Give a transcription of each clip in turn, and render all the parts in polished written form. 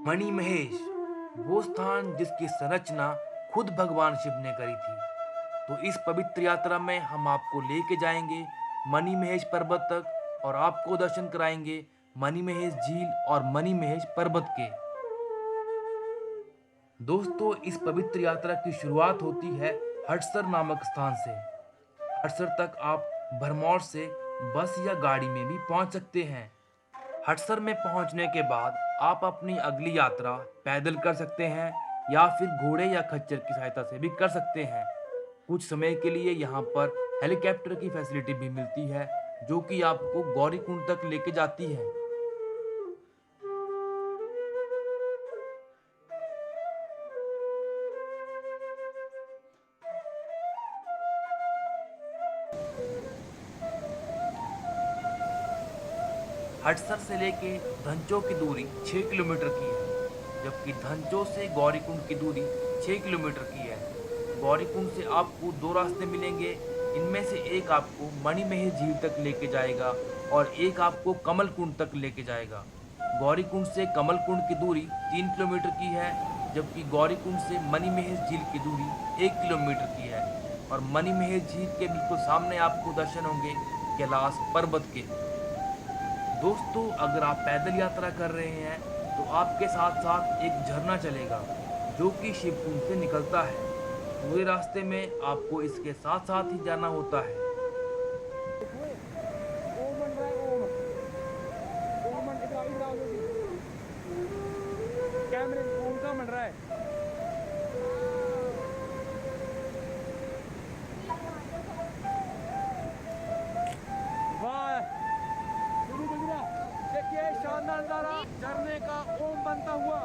मणि महेश, वो स्थान जिसकी संरचना खुद भगवान शिव ने करी थी। तो इस पवित्र यात्रा में हम आपको लेके जाएंगे मणि महेश पर्वत तक और आपको दर्शन कराएंगे मणि महेश झील और मणि महेश पर्वत के। दोस्तों, इस पवित्र यात्रा की शुरुआत होती है हटसर नामक स्थान से। हटसर तक आप भरमौर से बस या गाड़ी में भी पहुंच सकते हैं। हटसर में पहुंचने के बाद आप अपनी अगली यात्रा पैदल कर सकते हैं या फिर घोड़े या खच्चर की सहायता से भी कर सकते हैं। कुछ समय के लिए यहाँ पर हेलीकॉप्टर की फैसिलिटी भी मिलती है जो कि आपको गौरीकुंड तक लेके जाती है। हटसर से लेके धंचो की दूरी 6 किलोमीटर की है, जबकि धंचो से गौरीकुंड की दूरी 6 किलोमीटर की है। गौरीकुंड से आपको दो रास्ते मिलेंगे। इनमें से एक आपको मणिमहेश झील तक लेके जाएगा और एक आपको कमल कुंड तक लेके जाएगा। गौरीकुंड से कमल कुंड की दूरी 3 किलोमीटर की है, जबकि गौरीकुंड से मणिमहेश झील की दूरी 1 किलोमीटर की है। और मणिमहेश झील के बिल्कुल सामने आपको दर्शन होंगे कैलाश पर्वत के। दोस्तों, अगर आप पैदल यात्रा कर रहे हैं तो आपके साथ साथ एक झरना चलेगा जो कि शिवकुंड से निकलता है। पूरे रास्ते में आपको इसके साथ साथ ही जाना होता है। ओम बन रहा है। ओम बन इधर इधर आओ जल्दी। कैमरे ओम का बन रहा है। वाह, जल्दी जल्दी ना। देखिए शानदार नजारा झरने का ओम बनता हुआ।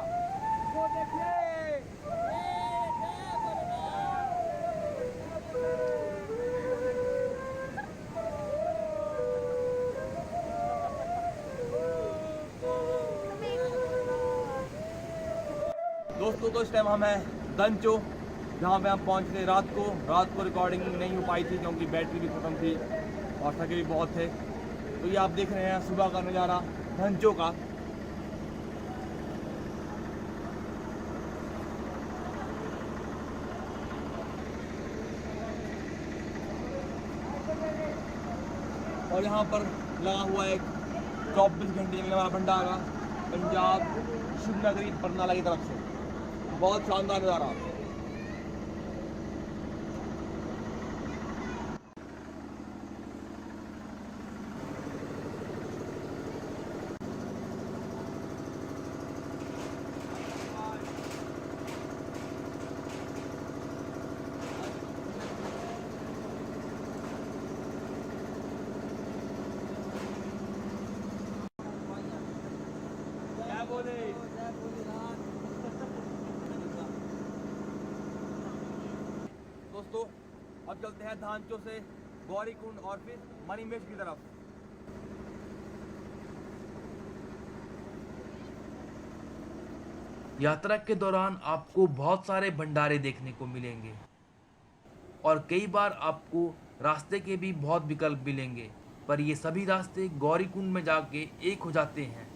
वो देखिए। दोस्तों, तो इस टाइम हम हैं दंचो, जहाँ पे हम पहुँचे थे रात को रिकॉर्डिंग नहीं हो पाई थी क्योंकि बैटरी भी ख़त्म थी और थके भी बहुत थे। तो ये आप देख रहे हैं सुबह का नज़ारा दंचो का। और यहाँ पर लगा हुआ एक 24 घंटे चलने वाला भंडारा पंजाब शुभ नगरी बरनाला की तरफ से। बहुत शानदार नज़ारा। क्या बोले दोस्तों, अब चलते हैं धांचो से गौरीकुंड और फिर मणिमहेश की तरफ। यात्रा के दौरान आपको बहुत सारे भंडारे देखने को मिलेंगे और कई बार आपको रास्ते के भी बहुत विकल्प मिलेंगे, पर ये सभी रास्ते गौरीकुंड में जाके एक हो जाते हैं।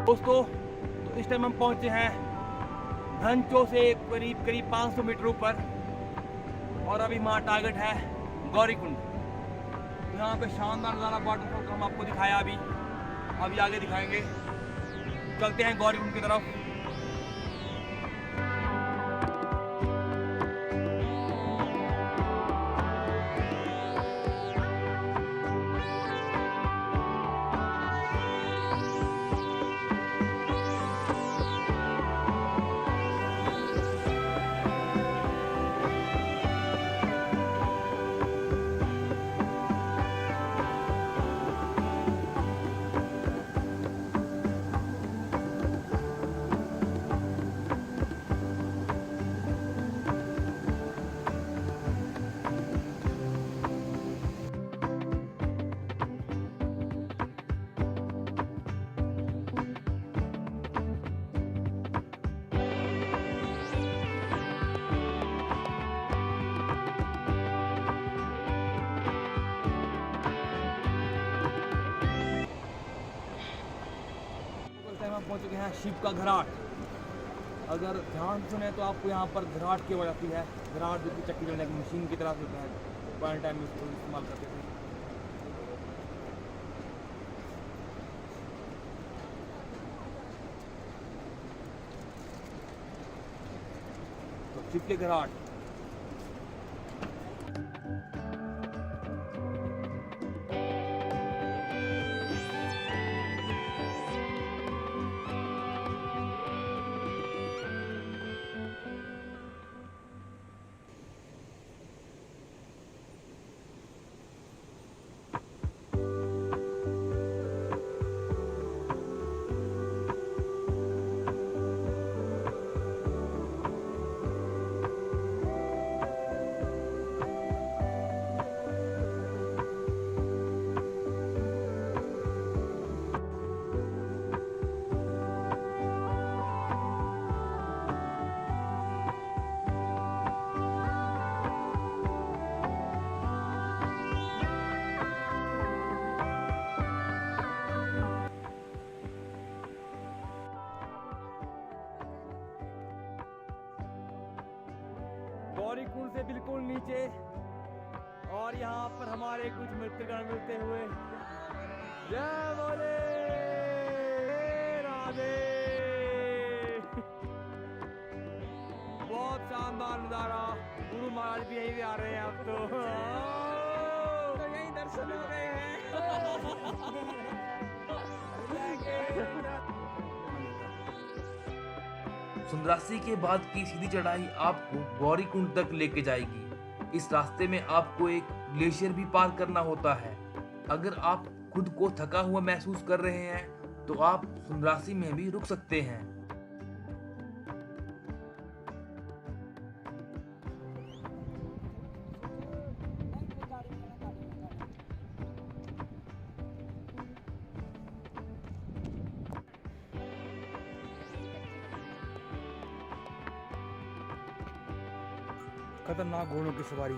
दोस्तों तो इस टाइम हम पहुंचे हैं धनचो से करीब करीब 500 मीटर ऊपर और अभी हमारा टारगेट है गौरीकुंड। तो यहाँ पे शानदार नज़ारा वाटरफॉल का हम आपको दिखाया अभी आगे दिखाएंगे। चलते हैं गौरीकुंड की तरफ। हम पहुंच चुके हैं शिव का घराट। अगर ध्यान सुने तो आपको यहाँ पर घराट की आवाज़ आती है। घराट जो कि चक्की चलने की मशीन की तरह से होता है, पुराने टाइम में इसको इस्तेमाल करते थे। तो शिव के घराट गौरीकुंड से बिल्कुल नीचे और यहाँ पर हमारे कुछ मित्रगण मिलते हुए। जय बोले राधे। बहुत शानदार नजारा। गुरु महाराज भी यहीं पे आ रहे हैं अब तो यहीं दर्शन हो रहे हैं। सुंदरासी के बाद की सीधी चढ़ाई आपको गौरीकुंड तक लेके जाएगी। इस रास्ते में आपको एक ग्लेशियर भी पार करना होता है। अगर आप खुद को थका हुआ महसूस कर रहे हैं तो आप सुंदरासी में भी रुक सकते हैं। खतरनाक घोड़ों की सवारी।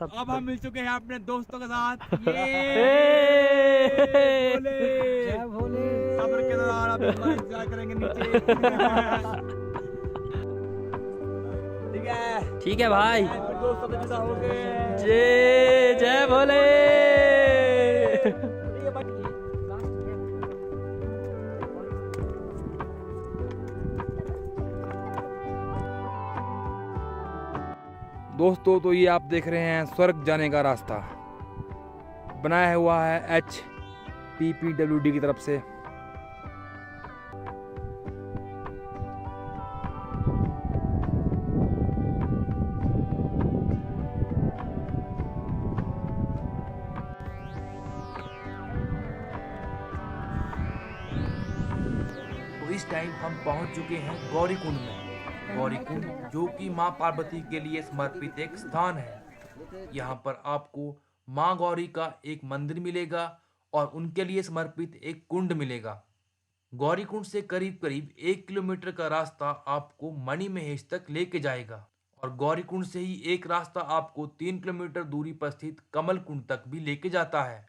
सब अब हम मिल चुके हैं अपने दोस्तों के साथ। जय भोले। सब्र के दौरान अब हमारा इंतजार करेंगे नीचे। ठीक है, ठीक है भाई। फिर दोस्तों के जुदा हो गए। जय जय भोले। दोस्तों, तो ये आप देख रहे हैं स्वर्ग जाने का रास्ता बनाया हुआ है HPPWD की तरफ से। तो इस टाइम हम पहुंच चुके हैं गौरीकुंड में। गौरीकुंड जो कि माँ पार्वती के लिए समर्पित एक स्थान है। यहाँ पर आपको माँ गौरी का एक मंदिर मिलेगा और उनके लिए समर्पित एक कुंड मिलेगा। गौरीकुंड से करीब करीब 1 किलोमीटर का रास्ता आपको मणिमहेश तक लेके जाएगा और गौरीकुंड से ही एक रास्ता आपको 3 किलोमीटर दूरी पर स्थित कमल कुंड तक भी लेके जाता है।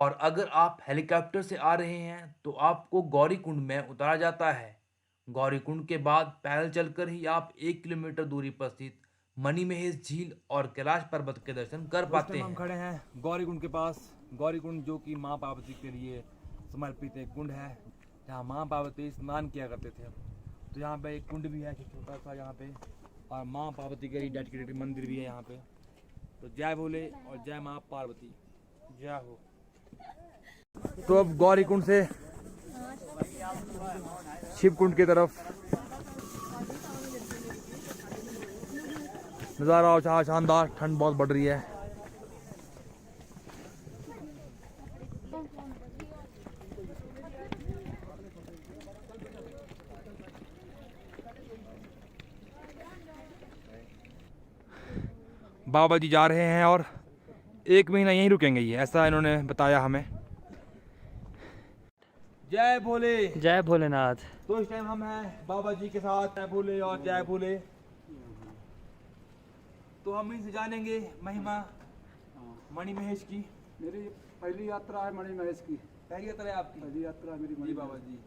और अगर आप हेलीकॉप्टर से आ रहे हैं तो आपको गौरीकुंड में उतारा जाता है। गौरीकुंड के बाद पैदल चलकर ही आप 1 किलोमीटर दूरी पर स्थित मणिमहेश झील और कैलाश पर्वत के दर्शन कर पाते हम हैं। खड़े हैं गौरीकुंड के पास। गौरीकुंड जो कि माँ पार्वती के लिए समर्पित एक कुंड है, जहाँ माँ पार्वती स्नान किया करते थे। तो यहाँ पे एक कुंड भी है छोटा सा यहाँ पे, और माँ पार्वती के लिए डेडिकेटेड मंदिर भी है यहाँ पे। तो जय भोले और जय माँ पार्वती, जय हो। तो अब गौरीकुंड से शिवकुंड की तरफ नज़ारा शानदार। ठंड बहुत बढ़ रही है। बाबा जी जा रहे हैं और 1 महीना यहीं रुकेंगे, ये ऐसा इन्होंने बताया हमें। जय भोले। जय भोलेनाथ। तो इस टाइम हम हैं बाबा जी के साथ। जय भोले और जय भोले। तो हम इनसे जानेंगे महिमा मणिमहेश की। मेरी पहली यात्रा है मणिमहेश की। पहली यात्रा है आपकी? पहली यात्रा मेरी जी मणिमहेश। बाबा जी,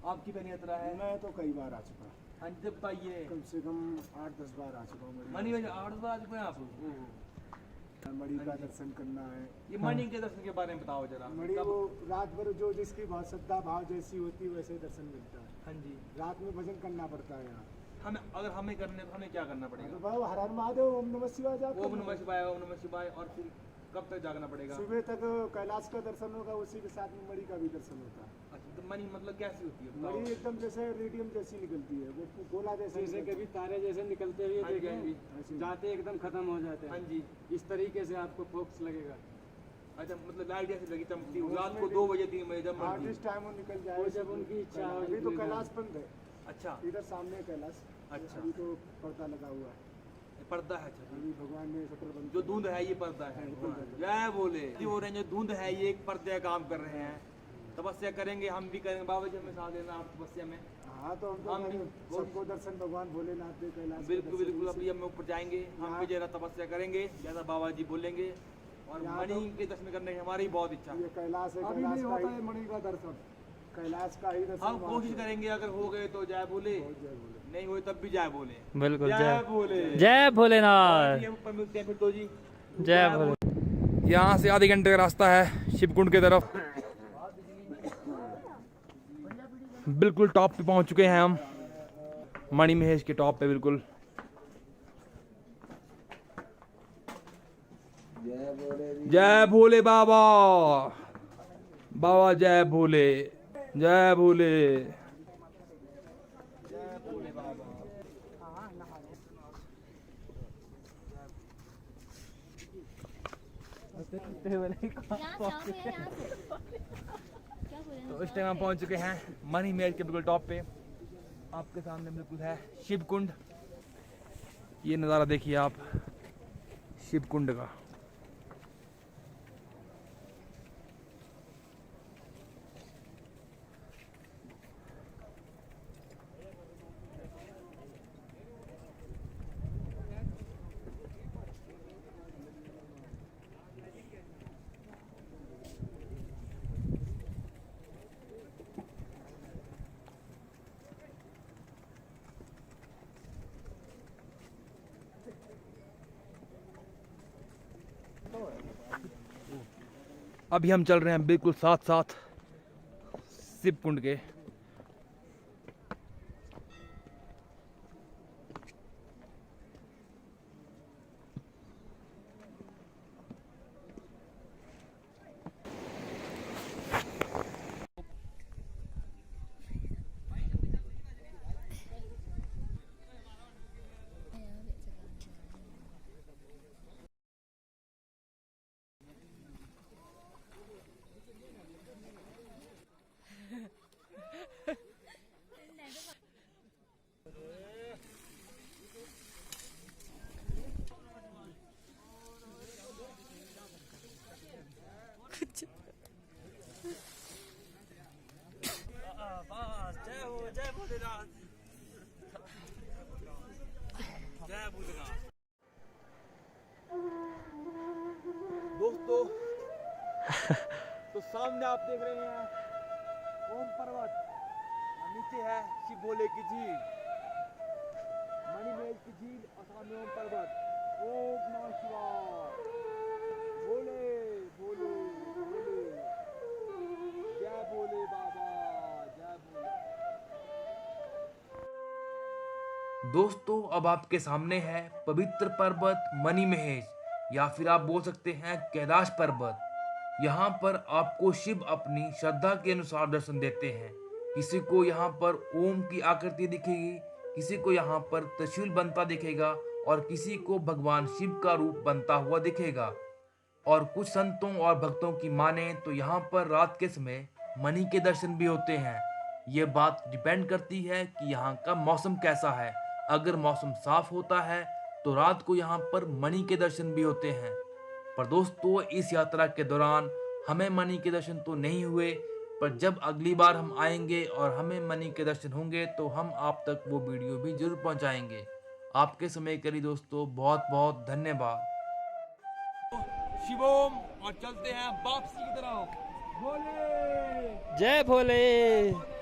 आपकी पहली यात्रा है? मैं तो कई बार आ चुका, हाँ जी, बताइए। कम से कम 8-10 बार आ चुका हूँ। मणिमहेश 8 बार आ चुके हैं आप? ओहो। मणि का दर्शन करना है। ये मणि के दर्शन के बारे में बताओ जरा। मणि वो रात भर जो जिसकी बहुत श्रद्धा भाव जैसी होती है वैसे दर्शन मिलता है। हाँ जी। रात में भजन करना पड़ता है यहाँ। हमें अगर हमें करने तो हमें क्या करना पड़ेगा? तो भाई हर हर महादेव, ओम नमः शिवाय जाते ओम नमः शिवाय, ओम नमः शिवाय। और फिर कब तक जागना पड़ेगा? सुबह तक कैलाश का दर्शन होगा, उसी के साथ में मणि का भी दर्शन होता है। अच्छा, तो मणि मतलब कैसी होती है बताओ। मणि एकदम जैसे रेडियम जैसी निकलती है, वो गोला जैसे जैसे कभी तारे जैसे निकलते हुए हाँ जी, हाँ जी। देखेंगे, जाते एकदम खत्म हो जाते हाँ हैं। जी। इस तरीके से आपको फोकस लगेगा। अच्छा, मतलब लाइट जैसी लगी चमकती है रात को 2 बजे 3 बजे जब हाँ, मर्जी। जिस टाइम वो निकल वो जाए। जब उनकी इच्छा हो। अभी तो कैलाश बंद है, अच्छा इधर सामने है कैलाश। अच्छा। अभी तो पर्दा लगा हुआ है। ये पर्दा है। अच्छा, अभी भगवान ने शटर बंद जो धुंध है ये पर्दा है। जय बोले। जो हो रहे हैं, जो धुंध है ये एक पर्दे का काम कर रहे हैं। तपस्या करेंगे, हम भी करेंगे। बाबा जी हमें साथ देना आप तपस्या में। हाँ, तो हम हम भी- तो सबको दर्शन भगवान भोलेनाथ के कैलाश के बिल्कुल दर्शन बिल्कुल। से- अभी हम ऊपर जाएंगे, हम भी जरा तपस्या करेंगे जैसा बाबा जी बोलेंगे। और यहाँ मणि तो- के दर्शन करने की हमारी बहुत इच्छा है। ये कैलाश है, अभी कैलाश भी का होता ही है मणि का दर्शन। कैलाश का ही दर्शन हम वहाँ कोशिश से- करेंगे, अगर हो गए तो जय बोले, जय भोले। नहीं हुए तब भी जय बोले। बिल्कुल। जय जय बोले। जय भोलेनाथ। हम ऊपर मिलते हैं फिर तो जी। जय भोले। यहाँ से आधे घंटे का रास्ता है शिवकुंड की तरफ। बिल्कुल टॉप पे पहुँच चुके हैं हम, मणिमहेश के टॉप पे बिल्कुल। जय भोले बाबा, बाबा जय भोले, जय भोले। तो इस टाइम हम पहुंच चुके हैं मणिमहेश के बिल्कुल टॉप पे। आपके सामने बिल्कुल है शिवकुंड। ये नज़ारा देखिए आप शिवकुंड का। अभी हम चल रहे हैं बिल्कुल साथ साथ शिव कुंड के। दोस्तों तो सामने आप देख रहे हैं ओम पर्वत और नीचे है शिव भोले की झील, मणिमहेश की झील और सामने ओम पर्वत। ओम नमः शिवाय, भोले भोले भोले, जय भोले बाबा, जय भोले। दोस्तों अब आपके सामने है पवित्र पर्वत मणिमहेश, या फिर आप बोल सकते हैं कैलाश पर्वत। यहाँ पर आपको शिव अपनी श्रद्धा के अनुसार दर्शन देते हैं। किसी को यहाँ पर ओम की आकृति दिखेगी, किसी को यहाँ पर त्रिशूल बनता दिखेगा और किसी को भगवान शिव का रूप बनता हुआ दिखेगा। और कुछ संतों और भक्तों की माने तो यहाँ पर रात के समय मणि के दर्शन भी होते हैं। ये बात डिपेंड करती है कि यहाँ का मौसम कैसा है। अगर मौसम साफ होता है तो रात को यहाँ पर मणि के दर्शन भी होते हैं। पर दोस्तों इस यात्रा के दौरान हमें मणि के दर्शन तो नहीं हुए, पर जब अगली बार हम आएंगे और हमें मणि के दर्शन होंगे तो हम आप तक वो वीडियो भी जरूर पहुंचाएंगे। आपके समय के लिए दोस्तों बहुत बहुत धन्यवाद। शिवोम और चलते हैं वापसी की तरफ। भोले जय भोले।